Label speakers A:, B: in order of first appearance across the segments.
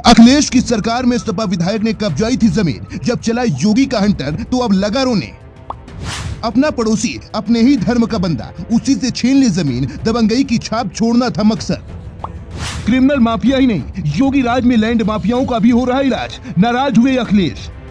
A: अखिलेश की सरकार में सपा विधायक ने कब्जाई थी जमीन, जब चला योगी का हंटर तो अब लगा रोने। अपना पड़ोसी अपने ही धर्म का बंदा, उसी से छीन ली जमीन, दबंगई की छाप छोड़ना था मकसद। क्रिमिनल माफिया ही नहीं, योगी राज में लैंड माफियाओं का भी हो रहा इलाज। नाराज हुए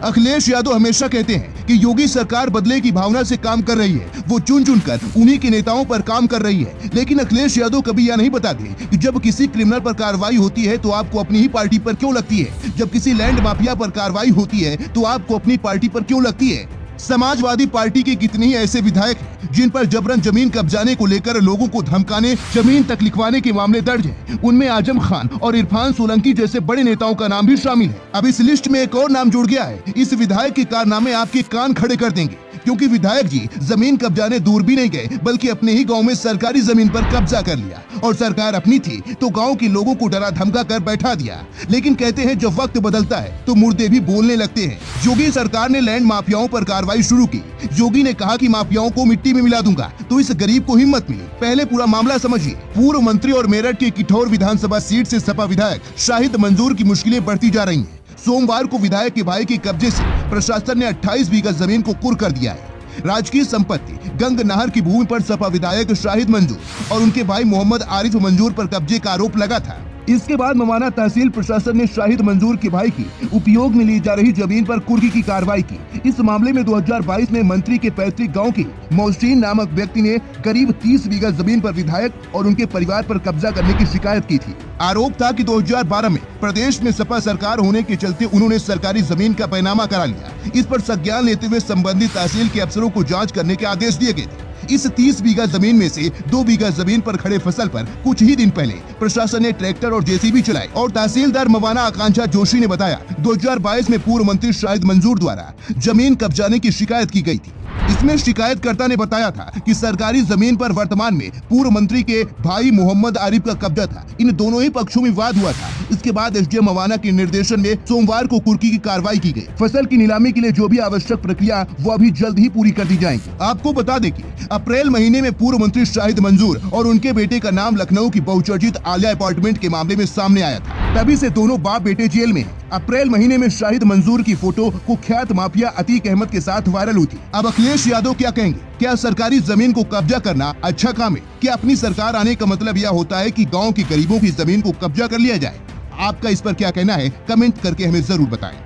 A: अखिलेश यादव हमेशा कहते हैं कि योगी सरकार बदले की भावना से काम कर रही है, वो चुन चुन कर उन्हीं के नेताओं पर काम कर रही है। लेकिन अखिलेश यादव कभी यह नहीं बताते कि जब किसी क्रिमिनल पर कार्रवाई होती है तो आपको अपनी ही पार्टी पर क्यों लगती है, जब किसी लैंड माफिया पर कार्रवाई होती है तो आपको अपनी पार्टी पर क्यों लगती है। समाजवादी पार्टी के कितने ही ऐसे विधायक हैं जिन पर जबरन जमीन कब्जाने को लेकर लोगों को धमकाने, जमीन तक लिखवाने के मामले दर्ज हैं। उनमें आजम खान और इरफान सोलंकी जैसे बड़े नेताओं का नाम भी शामिल है। अब इस लिस्ट में एक और नाम जुड़ गया है। इस विधायक के कारनामे आपके कान खड़े कर देंगे, क्योंकि विधायक जी जमीन कब्जाने दूर भी नहीं गए, बल्कि अपने ही गांव में सरकारी जमीन पर कब्जा कर लिया। और सरकार अपनी थी तो गांव के लोगों को डरा धमका कर बैठा दिया। लेकिन कहते हैं जब वक्त बदलता है तो मुर्दे भी बोलने लगते हैं। योगी सरकार ने लैंड माफियाओं पर कार्रवाई शुरू की। योगी ने कहा कि माफियाओं को मिट्टी में मिला दूंगा, तो इस गरीब को हिम्मत मिली। पहले पूरा मामला समझिए। पूर्व मंत्री और मेरठ के किठौर विधानसभा सीट से सपा विधायक शाहिद मंजूर की मुश्किलें बढ़ती जा रही हैं। सोमवार को विधायक के भाई के कब्जे से प्रशासन ने 28 बीघा जमीन को कुर्क कर दिया है। राजकीय संपत्ति गंग नहर की भूमि पर सपा विधायक शाहिद मंजूर और उनके भाई मोहम्मद आरिफ मंजूर पर कब्जे का आरोप लगा था। इसके बाद मवाना तहसील प्रशासन ने शाहिद मंजूर के भाई की उपयोग में ली जा रही जमीन पर कुर्की की कार्रवाई की। इस मामले में 2022 में मंत्री के पैतृक गांव के मोहसिन नामक व्यक्ति ने करीब 30 बीघा जमीन पर विधायक और उनके परिवार पर कब्जा करने की शिकायत की थी। आरोप था कि 2012 में प्रदेश में सपा सरकार होने के चलते उन्होंने सरकारी जमीन का पैनामा करा लिया। इस पर संज्ञान लेते हुए संबंधित तहसील के अफसरों को जाँच करने के आदेश दिए गए थे। इस 30 बीघा जमीन में से 2 बीघा जमीन पर खड़े फसल पर कुछ ही दिन पहले प्रशासन ने ट्रैक्टर और जेसीबी चलाई। और तहसीलदार मवाना आकांक्षा जोशी ने बताया 2022 में पूर्व मंत्री शाहिद मंजूर द्वारा जमीन कब्जाने की शिकायत की गई थी। इसमें शिकायतकर्ता ने बताया था कि सरकारी जमीन पर वर्तमान में पूर्व मंत्री के भाई मोहम्मद आरिफ का कब्जा था। इन दोनों ही पक्षों में विवाद हुआ था। इसके बाद एसडीएम मवाना के निर्देशन में सोमवार को कुर्की की कार्रवाई की गई। फसल की नीलामी के लिए जो भी आवश्यक प्रक्रिया वो अभी जल्द ही पूरी कर दी जाएगी। आपको बता दें कि अप्रैल महीने में पूर्व मंत्री शाहिद मंजूर और उनके बेटे का नाम लखनऊ की बहुचर्चित आलिया अपार्टमेंट के मामले में सामने आया था। तभी से दोनों बाप बेटे जेल में हैं। अप्रैल महीने में शाहिद मंजूर की फोटो कुख्यात माफिया अतीक अहमद के साथ वायरल हुई थी। अब अखिलेश यादव क्या कहेंगे? क्या सरकारी जमीन को कब्जा करना अच्छा काम है? क्या अपनी सरकार आने का मतलब यह होता है कि गांव के गरीबों की जमीन को कब्जा कर लिया जाए? आपका इस पर क्या कहना है? कमेंट करके हमें जरूर बताएं।